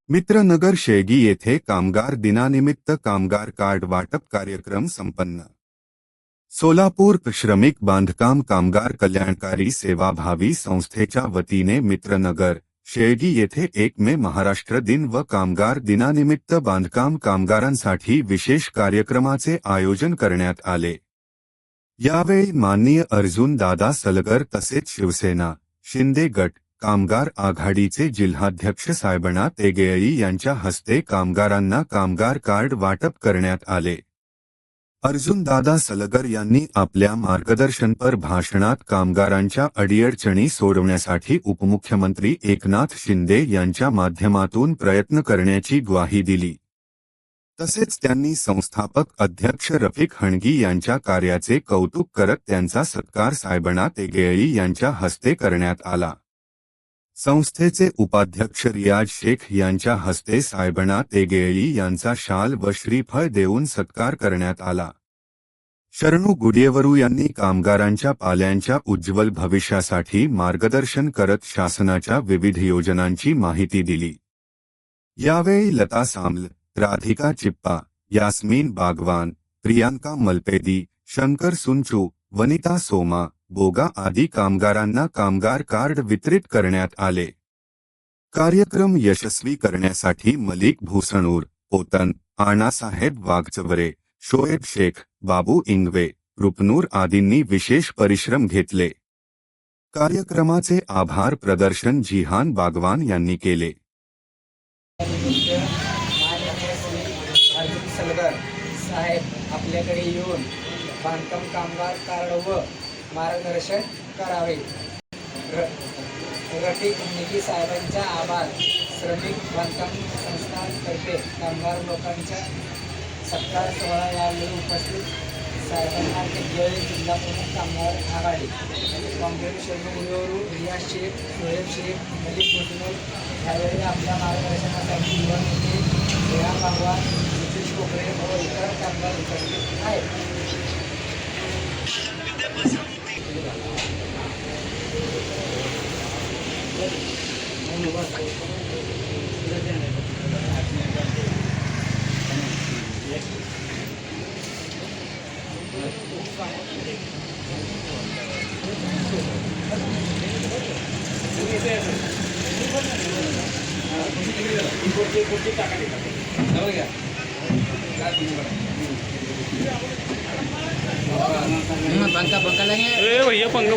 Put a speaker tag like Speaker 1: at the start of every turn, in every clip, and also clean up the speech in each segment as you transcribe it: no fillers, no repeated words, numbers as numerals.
Speaker 1: मित्रनगर शेळगी येथे कामगार दिनानिमित्त कामगार कार्ड वाटप कार्यक्रम संपन्न। सोलापूर श्रमिक बांधकाम कामगार कल्याणकारी सेवाभावी संस्थेच्या वतीने मित्रनगर शेळगी येथे 1 मे महाराष्ट्र दिन व कामगार दिनानिमित्त बांधकाम कामगारांसाठी विशेष कार्यक्रमाचे आयोजन करण्यात आले। यावेळी माननीय अर्जुन दादा सलगर तसेच शिवसेना शिंदे गट कामगार आघाडीचे जिल्हाध्यक्ष साहेबना तेगेळी यांच्या हस्ते कामगारांना कामगार कार्ड वाटप करण्यात आले। अर्जुन दादा सलगर यांनी आपल्या मार्गदर्शनपर भाषणात कामगारांच्या अडीअडचणी सोडवण्यासाठी उपमुख्यमंत्री एकनाथ शिंदे यांच्या माध्यमातून प्रयत्न करण्याची ग्वाही दिली। तसेच त्यांनी संस्थापक अध्यक्ष रफिक हणगी यांच्या कार्याचे कौतुक करत त्यांचा सत्कार साहेबना तेगेळी यांच्या हस्ते करण्यात आला। संस्थेचे उपाध्यक्ष रियाज शेख यांच्या हस्ते साहेबना तेगेळी यांचा शाल व श्रीफळ देऊन सत्कार करण्यात आला। शरणू गुडियेवरू यांनी कामगारांच्या पाल्यांच्या उज्ज्वल भविष्यासाठी मार्गदर्शन करत शासनाच्या विविध योजनांची माहिती दिली। यावेळी लता सामल, राधिका चिप्पा, यास्मीन बागवान, प्रियांका मलपेदी, शंकर सुंचू, वनिता सोमा, बोगा आदी कामगारांना कामगार कार्ड वितरित करण्यात आले। कार्यक्रम यशस्वी करण्यासाठी मलिक भूसणूर, पोतन, आणासाहेब वाघचवरे, शोएब शेख, बाबू इंगवे, रुपनूर आदींनी विशेष परिश्रम घेतले। कार्यक्रमाचे आभार प्रदर्शन जिहान बागवान यांनी केले।
Speaker 2: अर्जुन सलगर साहेब आपल्याकडे येऊन बांधकाम कामगार कार्ड व मार्गदर्शन करावे। रफिक हणगी साहेबांचा आभार। श्रमिक बांधकाम संस्थांतर्फे कामगार लोकांच्या सत्कार सोहळा यावेळी उपस्थित साहेबांना तेगेळी जिल्हा प्रमुख कामगार आघाडी काँग्रेस शरणू रियाज शेख, शोएब शेख, मलिक भूसणूर यावेळी आपल्या मार्गदर्शनासाठी युवा नेते रेहा बागवान, नितीश कोकरे व इतर कामगार उपस्थित आहेत। पंखा लेंगे भैया पंखा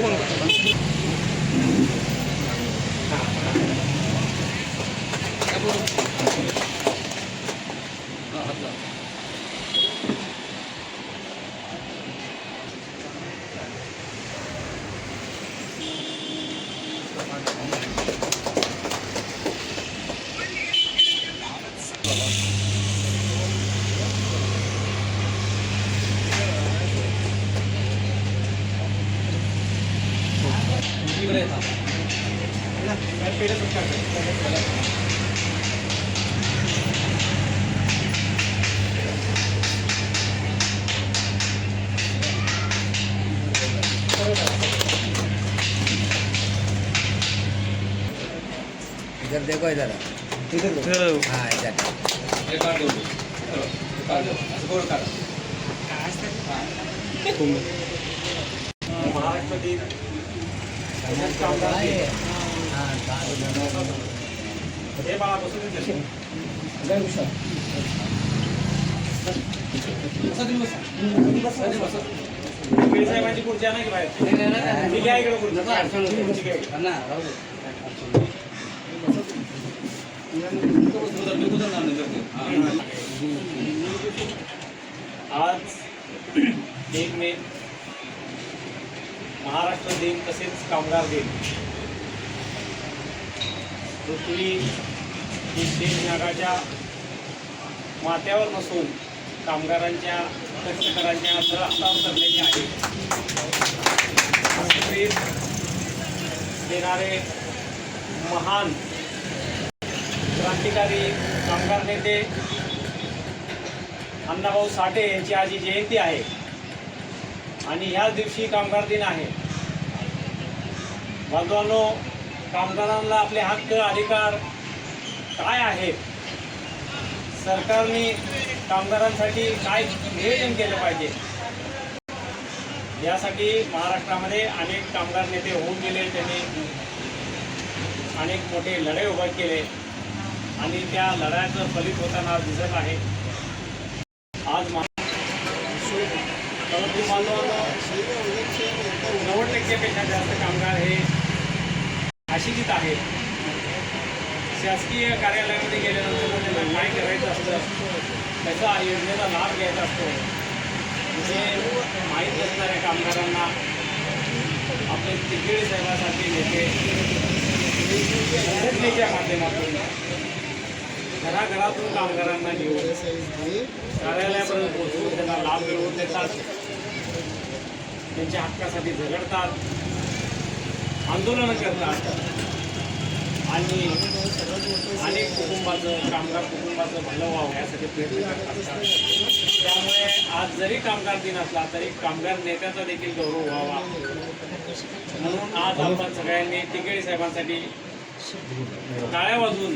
Speaker 2: इधर देखो इधर हाँ महाराष्ट्र दिन साहेबांची खुर्ची आहे की बाहेर ठीक आहे इकडे आज 1 मे महाराष्ट्र दिन तसेच कामगार दिन। पृथ्वी ही शेतजगाच्या माथ्यावर नसून कामगारांच्या कष्टकऱ्यांच्या हातावर ठरलेली आहे। देणारे महान क्रांतिकारी कामगार नेते अण्णाभाऊ साठे यांची आज जयंती आहे आणि ह्याच दिवशी कामगार दिन आहे। बांधवांनो, कामगारांना आपले हक्क अधिकार काय आहेत
Speaker 3: सरकारने कामगारांसाठी काय नियोजन केलं पाहिजे यासाठी महाराष्ट्रामध्ये अनेक कामगार नेते होऊन गेले. त्यांनी अनेक मोठे लढे उभे केले आणि त्या लढ्याचं फलित होताना दिसत आहे. आज परंतु बांधवांनो 90%पेक्षा जास्त कामगार हे अशिक्षित आहेत. शासकीय कार्यालयामध्ये गेल्यानंतर त्यांना काय करायचं असतं, त्याचा योजनेचा लाभ घ्यायचा असतो, हे माहीत नसणाऱ्या कामगारांना आपले तिकीट साहेबांसारखे नेते संघटनेच्या माध्यमातून घराघरातून कामगारांना घेऊन कार्यालयापर्यंत पोहोचवून त्यांना लाभ मिळवून देतात, त्यांच्या हक्कासाठी झगडतात, आंदोलनं करतात आणि अनेक कुटुंबाचं कामगार कुटुंबाचं भलं व्हावं यासाठी प्रयत्न करतात. त्यामुळे आज जरी कामगार दिन असला तरी कामगार नेत्याचा देखील गौरव व्हावा म्हणून आज आपण सगळ्यांनी तिकेडी साहेबांसाठी टाळ्या वाजवून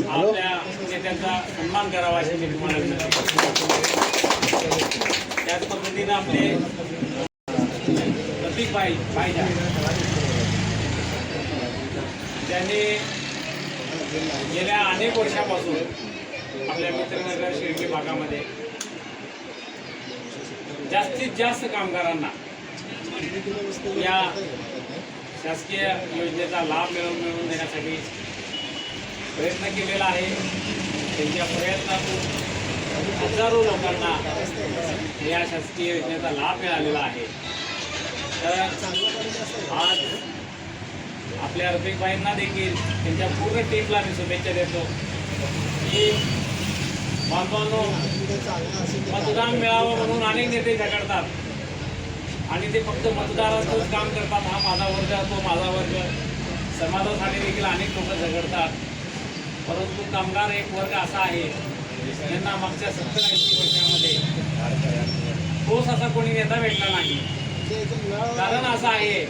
Speaker 3: आपल्या नेत्यांचा सन्मान करावा अशी मी तुम्हाला विनंती करतो. त्याच पद्धतीनं आपले प्रतीकभाई भाईजा त्यांनी गेल्या अनेक वर्षापासून आपल्या मित्रनगर शिर्डी भागामध्ये जास्तीत जास्त कामगारांना या शासकीय योजनेचा लाभ मिळवून देण्यासाठी प्रयत्न केलेला आहे. त्यांच्या प्रयत्नातून हजारो लोकांना या शासकीय योजनेचा लाभ मिळालेला आहे. तर आज आपल्या रफिकभाईंना देखील त्यांच्या पूर्ण टीमला मी शुभेच्छा देतो की बांधवांनो मतदान मिळावं म्हणून अनेक नेते झगडतात आणि ते फक्त मतदाराचंच काम करतात. हा माझा वर्ग, तो माझा वर्ग, समाजासाठी देखील अनेक लोक झगडतात. परंतु कामगार एक वर्ग असा आहे ज्यांना मागच्या 70-80 वर्षामध्ये ठोस असा कोणी नेता भेटला नाही. कारण असं आहे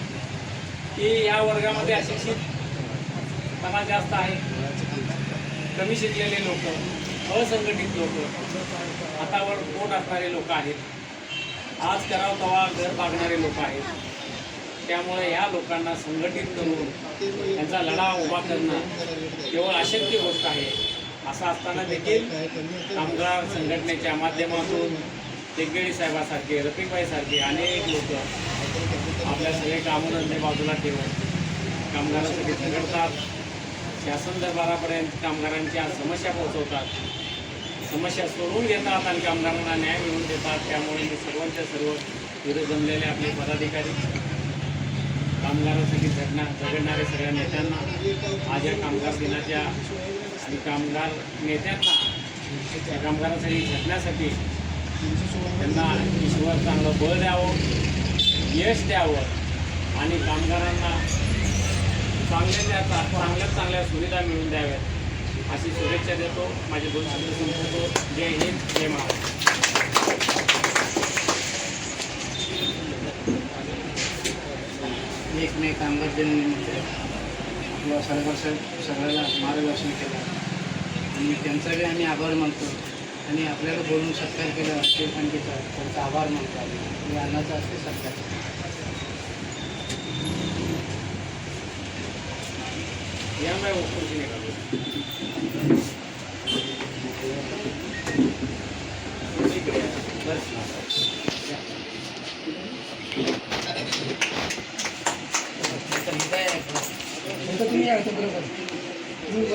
Speaker 3: की या वर्गामध्ये अशिक्षितपणा जास्त आहे, कमी शिकलेले लोक, असंघटित लोक, हातावर पोट असणारे लोक आहेत, आज करावं तवा घर बागणारे लोक आहेत. त्यामुळे ह्या लोकांना संघटित करून त्यांचा लढा उभा करणं केवळ अशक्य गोष्ट आहे. असं असताना देखील कामगार संघटनेच्या माध्यमातून टेकेडी साहेबांसारखे, रफिकभाईसारखे अनेक लोक आपल्या सगळे कामधंदे बाजूला ठेवून कामगारांसाठी झगडतात, शासन दरबारापर्यंत कामगारांच्या समस्या पोहोचवतात, समस्या सोडवून घेतात आणि कामगारांना न्याय मिळवून देतात. त्यामुळे मी सर्वांच्या सर्व विरोध जमलेले आपले पदाधिकारी, कामगारांसाठी झगडणारे सगळ्या नेत्यांना आज या कामगार दिनाच्या आणि कामगार नेत्यांना त्या कामगारांसाठी झटण्यासाठी त्यांना ईश्वर चांगलं बळ द्यावं, यश द्यावं आणि कामगारांना चांगल्या सुविधा मिळवून द्याव्यात अशी शुभेच्छा देतो. माझे 2 शब्द संपवतो. जय हिंद, जय महाराष्ट्र.
Speaker 2: एक मे कामगार दिनानिमित्त आपलं सगळ्याला मार्गदर्शन केलं आणि त्यांचाही आम्ही आभार मानतो आणि आपल्याला बोलून सत्कार केला ते संगीता त्यांचा आभार मानतो आम्ही. अन्नाचा असते सत्कार.
Speaker 3: यामुळे ओळखून निघालो.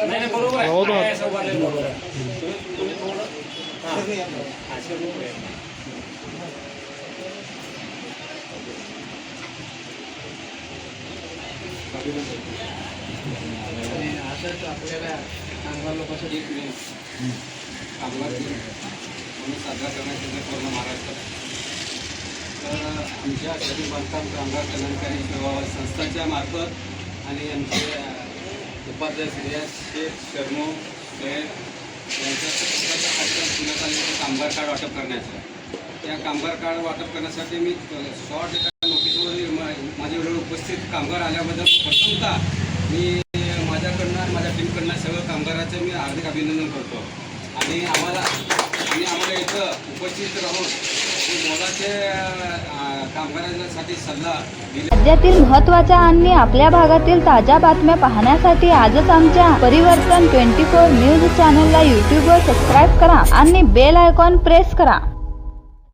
Speaker 3: नाही बरोबर आहे. तुम्ही थोडं
Speaker 2: आणि असंच आपल्याला कामगार लोकांसाठी
Speaker 4: कामगार दिन म्हणून साजरा करण्यात येतो पूर्ण महाराष्ट्रात. तर आमच्या शरीर बांधकाम कामगार कल्याणकारी सेवा संस्थांच्या मार्फत आणि आमचे उपाध्याय श्रेयस शेख शर्मो सैद यांच्या पुण्यात आले कामगार कार्ड वाटप करण्याचं. त्या कामगार कार्ड वाटप करण्यासाठी मी शॉर्ट एका नोटीसवर माझ्या वेळेवर उपस्थित कामगार आल्याबद्दल प्रथमतः मी माझ्याकडनं आणि माझ्या टीमकडनं सगळं कामगाराचं मी हार्दिक अभिनंदन करतो. आणि आम्हाला इथं उपस्थित राहून मोलाचे कामगारांसाठी सल्ला दिला.
Speaker 5: राज्यातील महत्त्वाच्या आणि आपल्या भागातील ताज्या बातम्या पाहण्यासाठी आजच आमच्या परिवर्तन 24 न्यूज चॅनलला यूट्यूबवर सबस्क्राईब करा आणि बेल आयकॉन प्रेस करा.